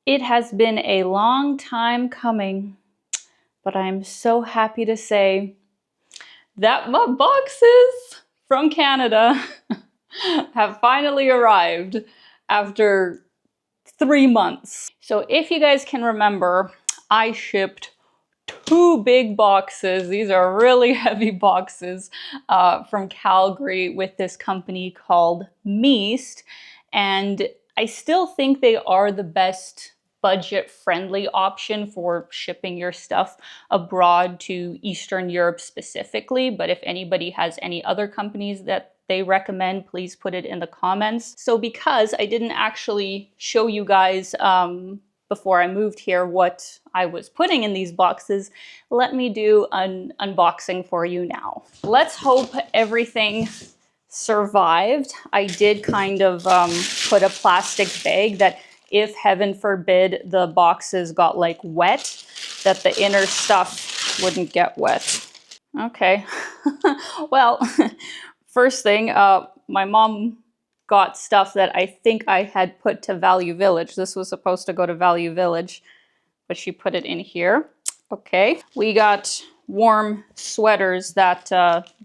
It has been a long time coming, but I'm so happy to say that my boxes from Canada have finally arrived after 3 months. So if you guys can remember, I shipped 2 big boxes. These are really heavy boxes from Calgary with this company called Meast. And I still think they are the best budget-friendly option for shipping your stuff abroad to Eastern Europe specifically. But if anybody has any other companies that they recommend, please put it in the comments. So because I didn't actually show you guys before I moved here what I was putting in these boxes, let me do an unboxing for you now. Let's hope everything survived. I did kind of put a plastic bag that if heaven forbid the boxes got like wet, that the inner stuff wouldn't get wet. Okay, well, first thing, my mom got stuff that I think I had put to Value Village. This was supposed to go to Value Village, but she put it in here. Okay, we got warm sweaters that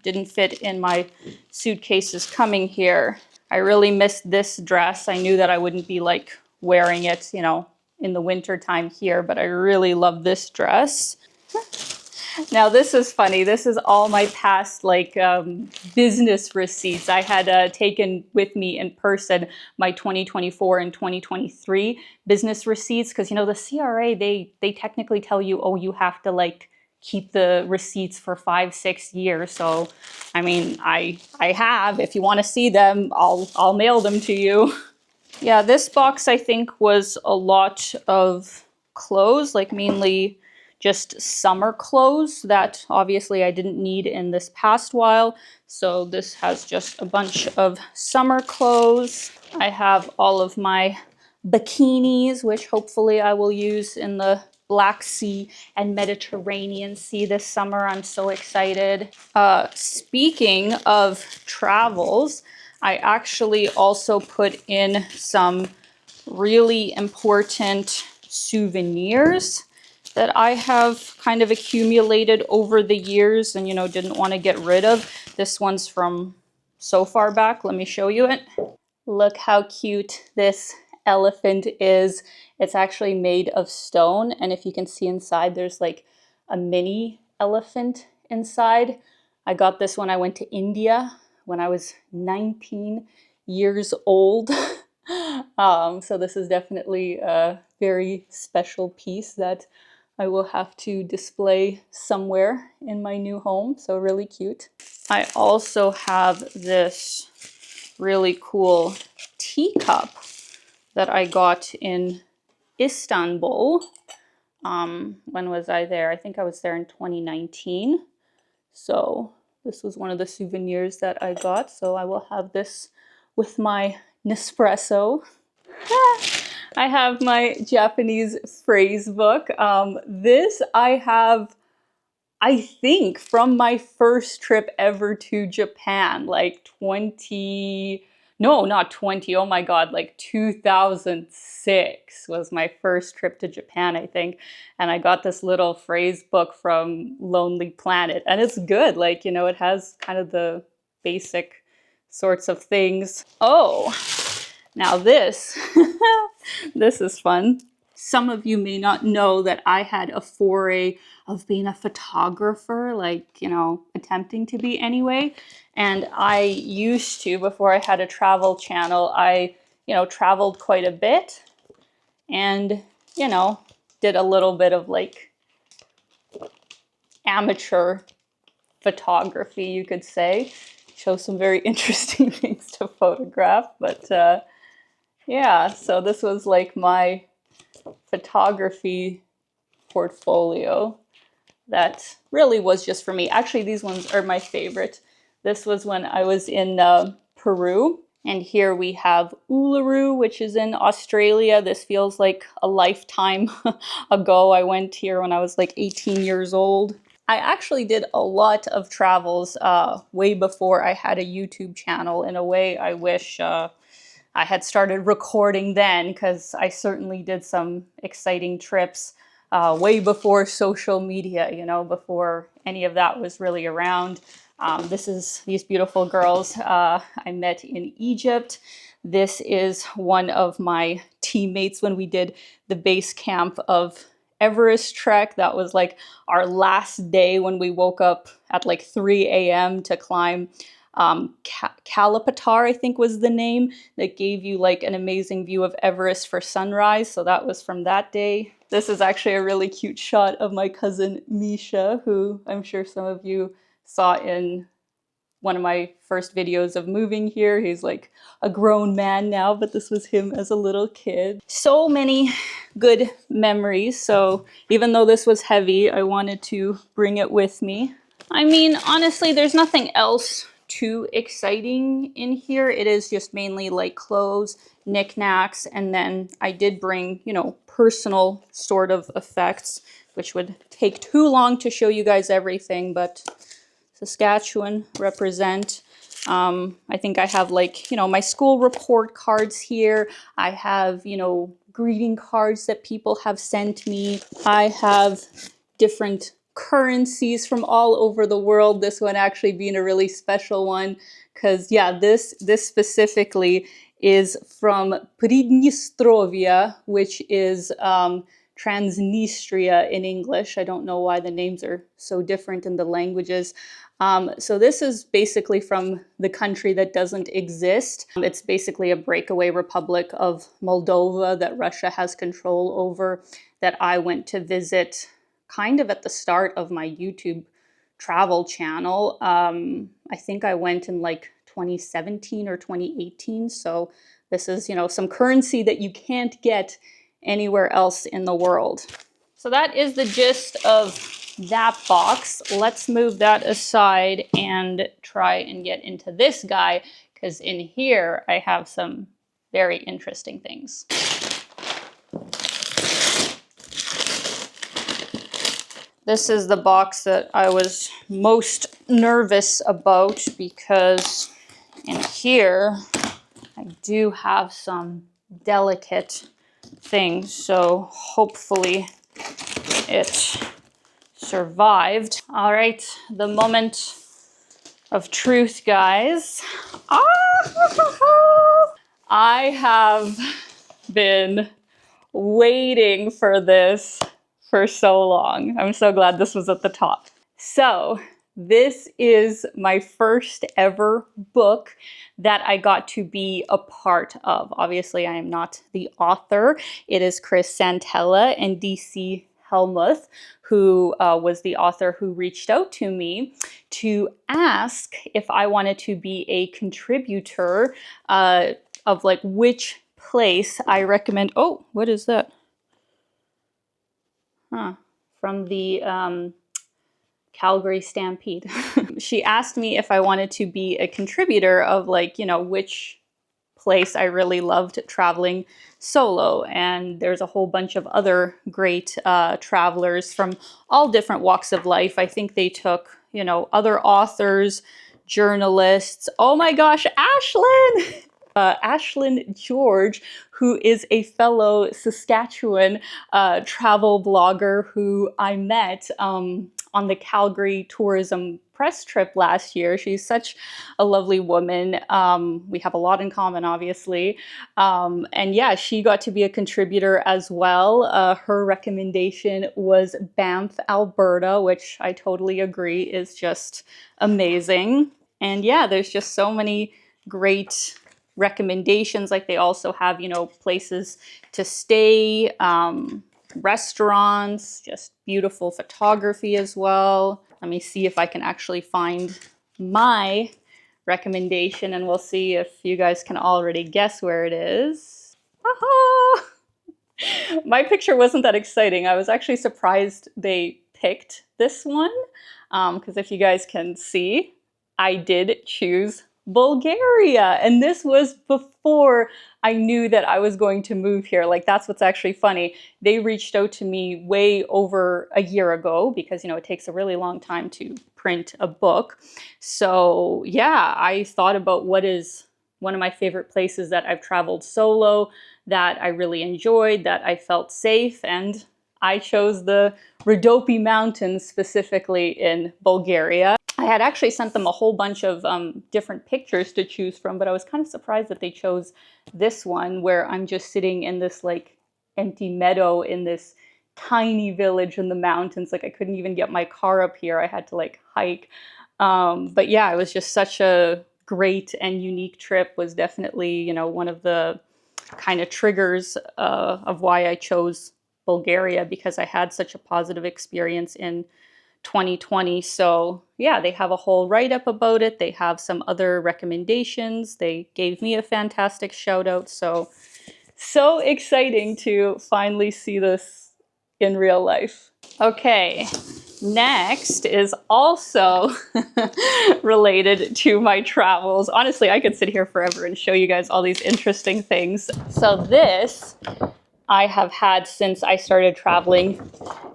didn't fit in my suitcases coming here. I really missed this dress. I knew that I wouldn't be like wearing it, you know, in the winter time here, but I really love this dress. Now this is funny. This is all my past like business receipts. I had taken with me in person my 2024 and 2023 business receipts because, you know, the CRA, they technically tell you, oh, you have to like keep the receipts for 5-6 years. So, I mean, I have. If you want to see them, I'll mail them to you. Yeah, this box I think was a lot of clothes, like mainly just summer clothes that obviously I didn't need in this past while. So this has just a bunch of summer clothes. I have all of my bikinis, which hopefully I will use in the Black Sea and Mediterranean Sea this summer. I'm so excited. Speaking of travels, I actually also put in some really important souvenirs that I have kind of accumulated over the years and, you know, didn't want to get rid of. This one's from so far back. Let me show you it. Look how cute this elephant is. It's actually made of stone. And if you can see inside, there's like a mini elephant inside. I got this when I went to India when I was 19 years old. So this is definitely a very special piece that I will have to display somewhere in my new home. So really cute. I also have this really cool teacup that I got in Istanbul. When was I there? I think I was there in 2019. So this was one of the souvenirs that I got. So I will have this with my Nespresso. I have my Japanese phrase book. This I have, I think, from my first trip ever to Japan, like 20, no, not 20, oh my God, like 2006 was my first trip to Japan, I think. And I got this little phrase book from Lonely Planet, and it's good. Like, you know, it has kind of the basic sorts of things. Oh, now this, this is fun. Some of you may not know that I had a foray of being a photographer, like, you know, attempting to be anyway. And I used to, before I had a travel channel, I, you know, traveled quite a bit and, you know, did a little bit of like amateur photography, you could say. Show some very interesting things to photograph, but yeah, so this was like my photography portfolio that really was just for me. Actually, these ones are my favorite. This was when I was in Peru, and here we have Uluru, which is in Australia. This feels like a lifetime ago. I went here when I was like 18 years old. I actually did a lot of travels way before I had a YouTube channel. In a way, I wish I had started recording then, because I certainly did some exciting trips way before social media, you know, before any of that was really around. This is these beautiful girls I met in Egypt. This is one of my teammates when we did the base camp of Everest trek. That was like our last day when we woke up at like 3 a.m. to climb Kalapatar, I think was the name, that gave you like an amazing view of Everest for sunrise. So that was from that day. This is actually a really cute shot of my cousin Misha, who I'm sure some of you saw in one of my first videos of moving here. He's like a grown man now, but this was him as a little kid. So many good memories. So even though this was heavy, I wanted to bring it with me. I mean, honestly, there's nothing else too exciting in here. It is just mainly like clothes, knickknacks, and then I did bring, you know, personal sort of effects, which would take too long to show you guys everything, but Saskatchewan represent. I think I have like, you know, my school report cards here. I have, you know, greeting cards that people have sent me. I have different currencies from all over the world. This one actually being a really special one because, yeah, this specifically is from Pridnistrovia, which is Transnistria in English. I don't know why the names are so different in the languages. So this is basically from the country that doesn't exist. It's basically a breakaway republic of Moldova that Russia has control over, that I went to visit kind of at the start of my YouTube travel channel. I think I went in like 2017 or 2018. So this is, you know, some currency that you can't get anywhere else in the world. So that is the gist of that box. Let's move that aside and try and get into this guy, because in here I have some very interesting things. This is the box that I was most nervous about, because in here I do have some delicate things, so hopefully it survived. All right, the moment of truth, guys. I have been waiting for this for so long. I'm so glad this was at the top. So this is my first ever book that I got to be a part of. Obviously, I am not the author. It is Chris Santella and DC Helmuth, who was the author who reached out to me to ask if I wanted to be a contributor of like which place I recommend. Oh, what is that? Huh. From the Calgary Stampede. She asked me if I wanted to be a contributor of like, you know, which place I really loved traveling solo. And there's a whole bunch of other great travelers from all different walks of life. I think they took, you know, other authors, journalists. Oh my gosh, Ashlyn! Ashlyn George, who is a fellow Saskatchewan travel blogger who I met on the Calgary tourism press trip last year. She's such a lovely woman. We have a lot in common, obviously. And yeah, she got to be a contributor as well. Her recommendation was Banff, Alberta, which I totally agree is just amazing. And yeah, there's just so many great recommendations. Like they also have, you know, places to stay, restaurants, just beautiful photography as well. Let me see if I can actually find my recommendation, and we'll see if you guys can already guess where it is. Aha! My picture wasn't that exciting. I was actually surprised they picked this one, because if you guys can see, I did choose Bulgaria, and this was before I knew that I was going to move here. Like, that's what's actually funny. They reached out to me way over a year ago because, you know, it takes a really long time to print a book. So yeah, I thought about what is one of my favorite places that I've traveled solo, that I really enjoyed, that I felt safe, and I chose the Rhodope Mountains, specifically in Bulgaria. I had actually sent them a whole bunch of different pictures to choose from, but I was kind of surprised that they chose this one, where I'm just sitting in this like empty meadow in this tiny village in the mountains. Like I couldn't even get my car up here. I had to like hike. But yeah, it was just such a great and unique trip. Was definitely, you know, one of the kind of triggers of why I chose Bulgaria, because I had such a positive experience in 2020. So yeah, they have a whole write-up about it. They have some other recommendations. They gave me a fantastic shout out. So exciting to finally see this in real life. Okay, next is also related to my travels. Honestly, I could sit here forever and show you guys all these interesting things. So this I have had since I started traveling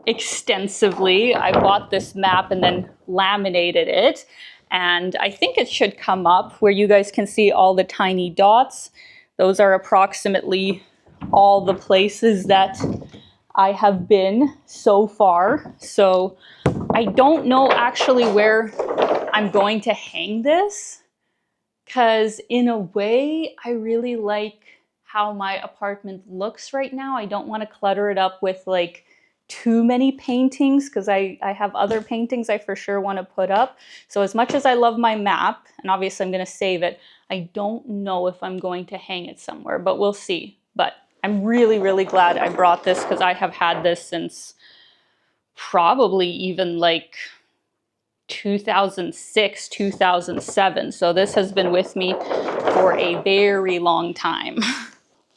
extensively. I bought this map and then laminated it. And I think it should come up where you guys can see all the tiny dots. Those are approximately all the places that I have been so far. So I don't know actually where I'm going to hang this, because in a way I really like how my apartment looks right now. I don't want to clutter it up with like too many paintings, because I have other paintings I for sure want to put up. So as much as I love my map, and obviously I'm going to save it, I don't know if I'm going to hang it somewhere, but we'll see. But I'm really, really glad I brought this, because I have had this since probably even like 2006, 2007. So this has been with me for a very long time.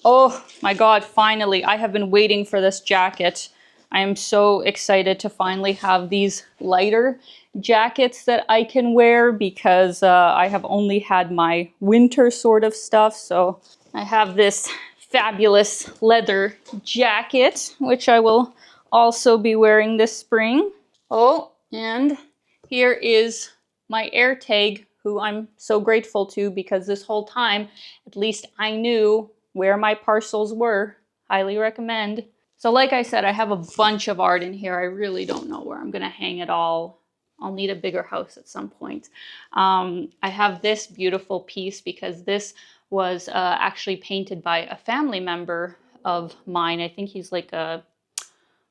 Oh my God, finally, I have been waiting for this jacket. I am so excited to finally have these lighter jackets that I can wear, because I have only had my winter sort of stuff. So I have this fabulous leather jacket, which I will also be wearing this spring. Oh, and here is my air tag, who I'm so grateful to, because this whole time, at least I knew where my parcels were. Highly recommend. So like I said, I have a bunch of art in here. I really don't know where I'm gonna hang it all. I'll need a bigger house at some point. I have this beautiful piece, because this was actually painted by a family member of mine. I think he's like a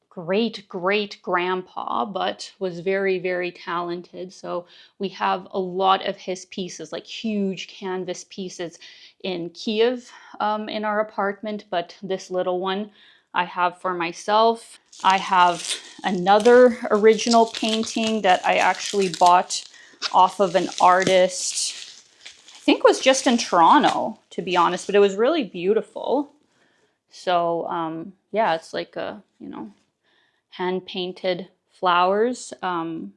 great grandpa, but was very, very talented. So we have a lot of his pieces, like huge canvas pieces in Kiev in our apartment, but this little one I have for myself. I have another original painting that I actually bought off of an artist, I think was just in Toronto, to be honest, but it was really beautiful. So yeah, it's like a, you know, hand-painted flowers.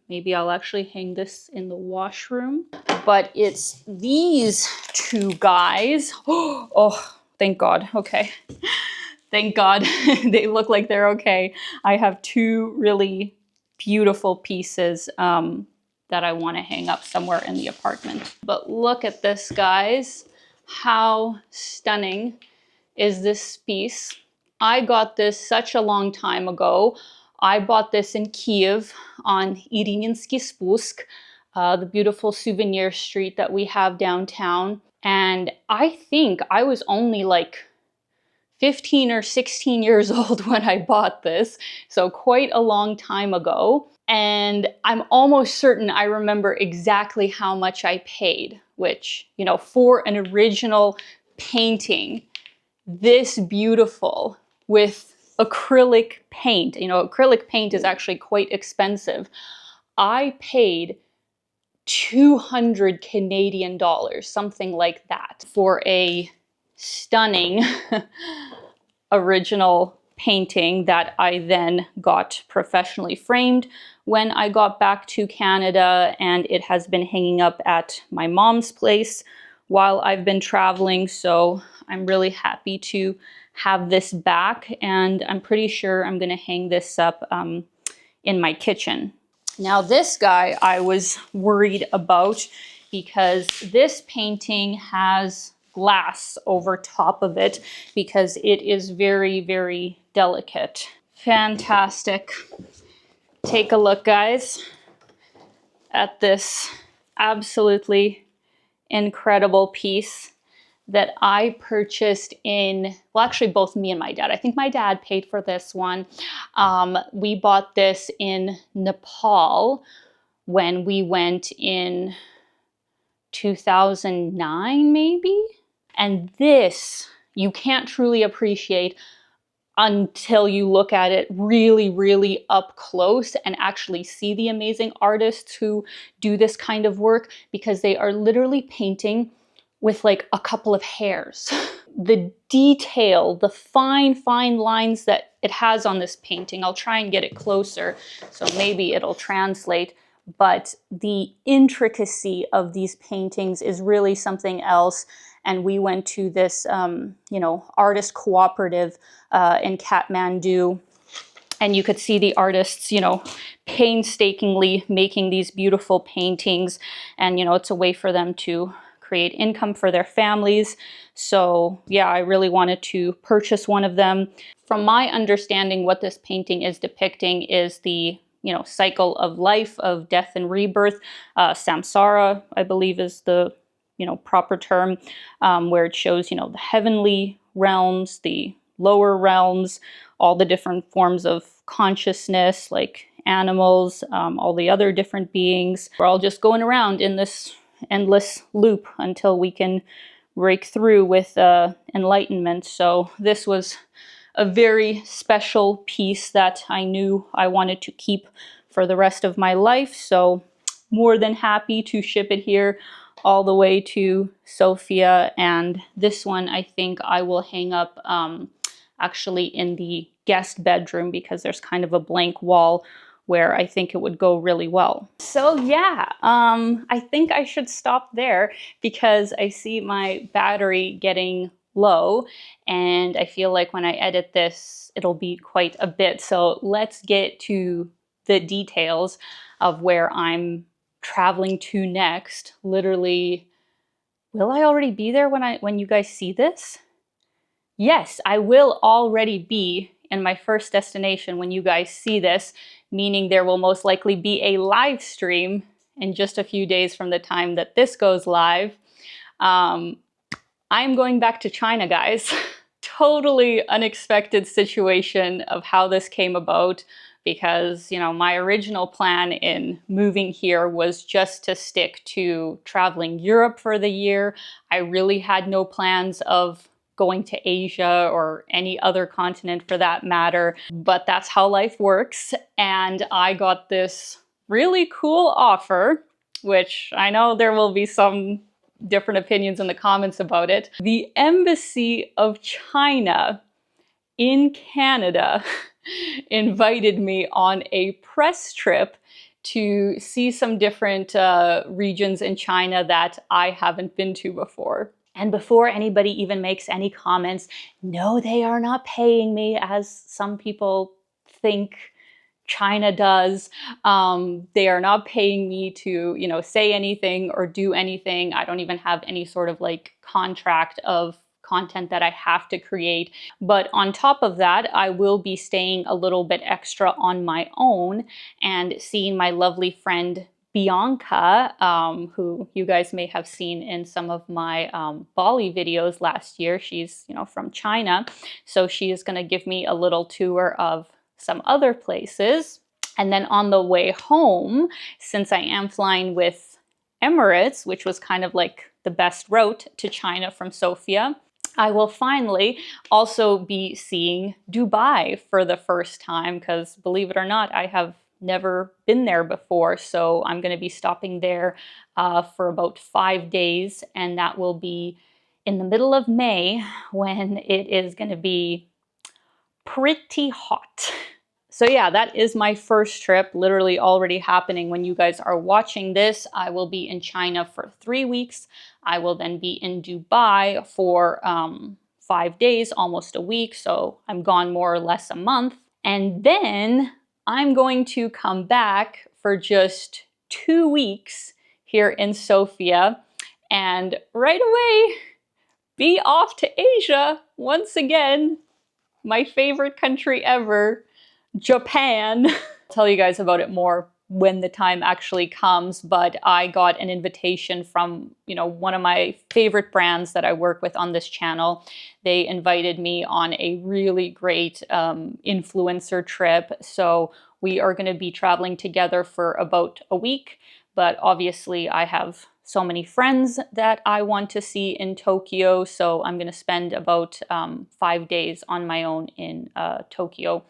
Maybe I'll actually hang this in the washroom. But it's these two guys. Oh, thank God. Okay. Thank God. They look like they're okay. I have two really beautiful pieces that I want to hang up somewhere in the apartment. But look at this, guys. How stunning is this piece? I got this such a long time ago. I bought this in Kiev on Irininsky Spusk, the beautiful souvenir street that we have downtown. And I think I was only like 15 or 16 years old when I bought this, so quite a long time ago. And I'm almost certain I remember exactly how much I paid, which, you know, for an original painting this beautiful with acrylic paint. You know, acrylic paint is actually quite expensive. I paid 200 Canadian dollars, something like that, for a stunning original painting that I then got professionally framed when I got back to Canada, and it has been hanging up at my mom's place while I've been traveling. So I'm really happy to have this back, and I'm pretty sure I'm gonna hang this up in my kitchen. Now this guy I was worried about, because this painting has glass over top of it because it is very, very delicate. Fantastic. Take a look, guys, at this absolutely incredible piece that I purchased in, well, actually both me and my dad. I think my dad paid for this one. We bought this in Nepal when we went in 2009, maybe? And this, you can't truly appreciate until you look at it really, really up close and actually see the amazing artists who do this kind of work, because they are literally painting with like a couple of hairs. The detail, the fine, fine lines that it has on this painting, I'll try and get it closer so maybe it'll translate, but the intricacy of these paintings is really something else. And we went to this, you know, artist cooperative in Kathmandu, and you could see the artists, you know, painstakingly making these beautiful paintings. And, you know, it's a way for them to create income for their families. So yeah, I really wanted to purchase one of them. From my understanding, what this painting is depicting is the, you know, cycle of life, of death and rebirth. Samsara, I believe, is the, you know, proper term, where it shows, you know, the heavenly realms, the lower realms, all the different forms of consciousness, like animals, all the other different beings. We're all just going around in this endless loop until we can break through with enlightenment. So this was a very special piece that I knew I wanted to keep for the rest of my life. So more than happy to ship it here all the way to Sofia. And this one, I think I will hang up actually in the guest bedroom, because there's kind of a blank wall where I think it would go really well. So yeah, I think I should stop there because I see my battery getting low, and I feel like when I edit this, it'll be quite a bit. So let's get to the details of where I'm traveling to next. Literally, will I already be there when you guys see this? Yes, I will already be in my first destination when you guys see this, meaning there will most likely be a live stream in just a few days from the time that this goes live. I'm going back to China, guys. Totally unexpected situation of how this came about, because, you know, my original plan in moving here was just to stick to traveling Europe for the year. I really had no plans of going to Asia or any other continent for that matter, but that's how life works. And I got this really cool offer, which I know there will be some different opinions in the comments about it. The Embassy of China in Canada invited me on a press trip to see some different regions in China that I haven't been to before. And before anybody even makes any comments, no, they are not paying me as some people think China does. They are not paying me to, you know, say anything or do anything. I don't even have any sort of like contract of content that I have to create. But on top of that, I will be staying a little bit extra on my own and seeing my lovely friend Bianca, who you guys may have seen in some of my Bali videos last year. She's, you know, from China. So she is going to give me a little tour of some other places. And then on the way home, since I am flying with Emirates, which was kind of like the best route to China from Sofia, I will finally also be seeing Dubai for the first time, because believe it or not, I have never been there before. So I'm going to be stopping there for about 5 days, and that will be in the middle of May, when it is going to be pretty hot. So yeah, that is my first trip, literally already happening when you guys are watching this. I will be in China for 3 weeks. I will then be in Dubai for 5 days, almost a week. So I'm gone more or less a month. And then I'm going to come back for just 2 weeks here in Sofia. And right away, be off to Asia once again. My favorite country ever, Japan. I'll tell you guys about it more when the time actually comes, but I got an invitation from, one of my favorite brands that I work with on this channel. They invited me on a really great influencer trip. So we are going to be traveling together for about a week, but obviously I have so many friends that I want to see in Tokyo. So I'm going to spend about 5 days on my own in Tokyo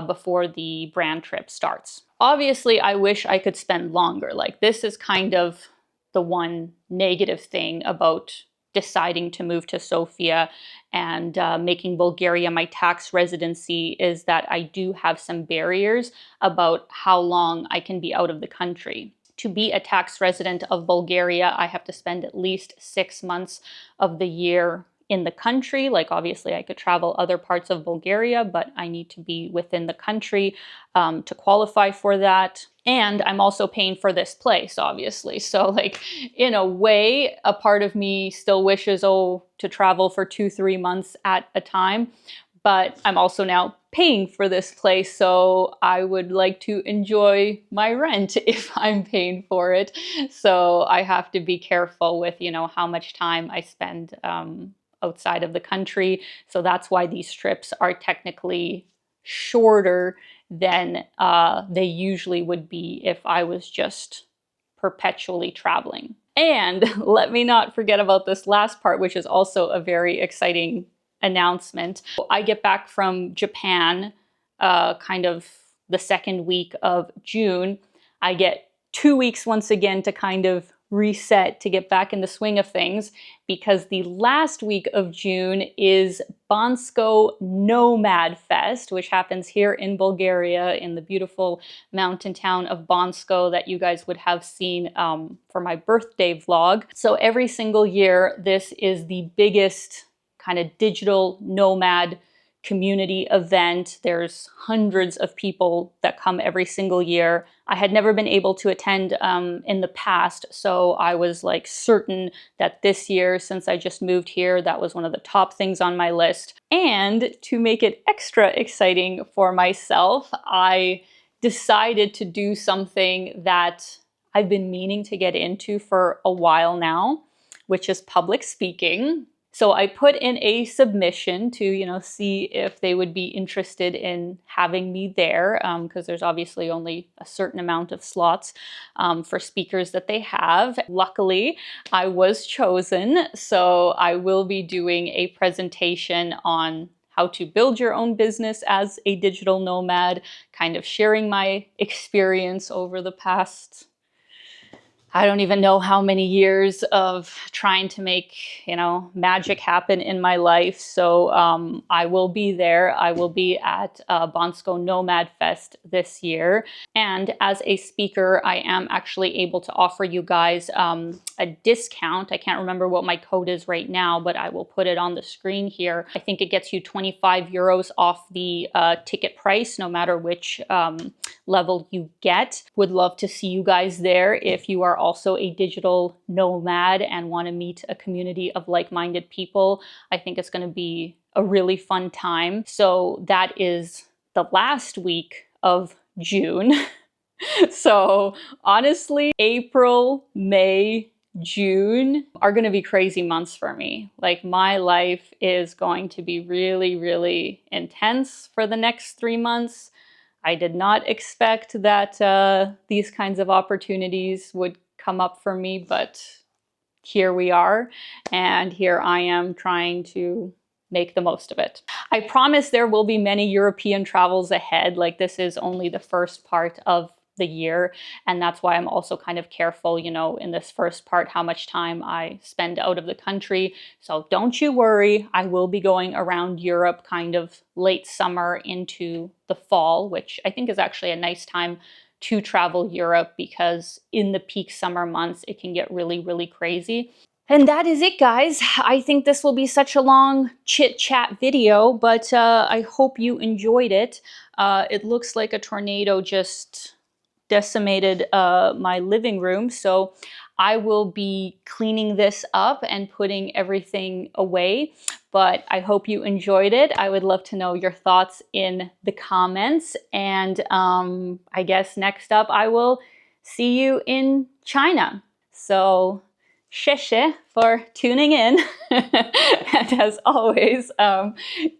before the brand trip starts. Obviously, I wish I could spend longer. Like, this is kind of the one negative thing about deciding to move to Sofia and making Bulgaria my tax residency, is that I do have some barriers about how long I can be out of the country. To be a tax resident of Bulgaria, I have to spend at least 6 months of the year in the country. Like, obviously I could travel other parts of Bulgaria, but I need to be within the country to qualify for that. And I'm also paying for this place, obviously. So, like, in a way, a part of me still wishes, to travel for 2-3 months at a time. But I'm also now paying for this place, so I would like to enjoy my rent if I'm paying for it. So I have to be careful with, how much time I spend outside of the country. So that's why these trips are technically shorter than they usually would be if I was just perpetually traveling. And let me not forget about this last part, which is also a very exciting announcement. I get back from Japan kind of the second week of June. I get 2 weeks once again to kind of reset, to get back in the swing of things, because the last week of June is Bansko Nomad Fest, which happens here in Bulgaria in the beautiful mountain town of Bansko that you guys would have seen for my birthday vlog. So every single year, this is the biggest kind of digital nomad community event. There's hundreds of people that come every single year. I had never been able to attend in the past, so I was like certain that this year, since I just moved here, that was one of the top things on my list. And to make it extra exciting for myself, I decided to do something that I've been meaning to get into for a while now, which is public speaking. So I put in a submission to, see if they would be interested in having me there, because there's obviously only a certain amount of slots for speakers that they have. Luckily, I was chosen, so I will be doing a presentation on how to build your own business as a digital nomad, kind of sharing my experience over the past, I don't even know how many years of trying to make, magic happen in my life. So I will be there. I will be at Bansko Nomad Fest this year. And as a speaker, I am actually able to offer you guys a discount. I can't remember what my code is right now, but I will put it on the screen here. I think it gets you 25 euros off the ticket price, no matter which level you get. Would love to see you guys there if you are also a digital nomad and want to meet a community of like-minded people. I think it's going to be a really fun time. So that is the last week of June. So honestly, April, May, June are going to be crazy months for me. Like, my life is going to be really, really intense for the next 3 months. I did not expect that these kinds of opportunities would come up for me, but here we are, and here I am trying to make the most of it. I promise there will be many European travels ahead. Like, this is only the first part of the year, and that's why I'm also kind of careful, in this first part, how much time I spend out of the country. So don't you worry, I will be going around Europe kind of late summer into the fall, which I think is actually a nice time to travel Europe, because in the peak summer months, it can get really, really crazy. And that is it, guys. I think this will be such a long chit-chat video, but I hope you enjoyed it. It looks like a tornado just decimated my living room, so I will be cleaning this up and putting everything away. But I hope you enjoyed it. I would love to know your thoughts in the comments. And I guess next up I will see you in China. So 谢谢 for tuning in. And as always,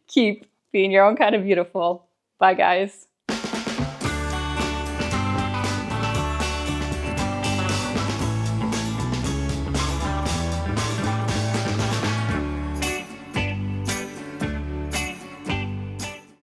keep being your own kind of beautiful. Bye, guys.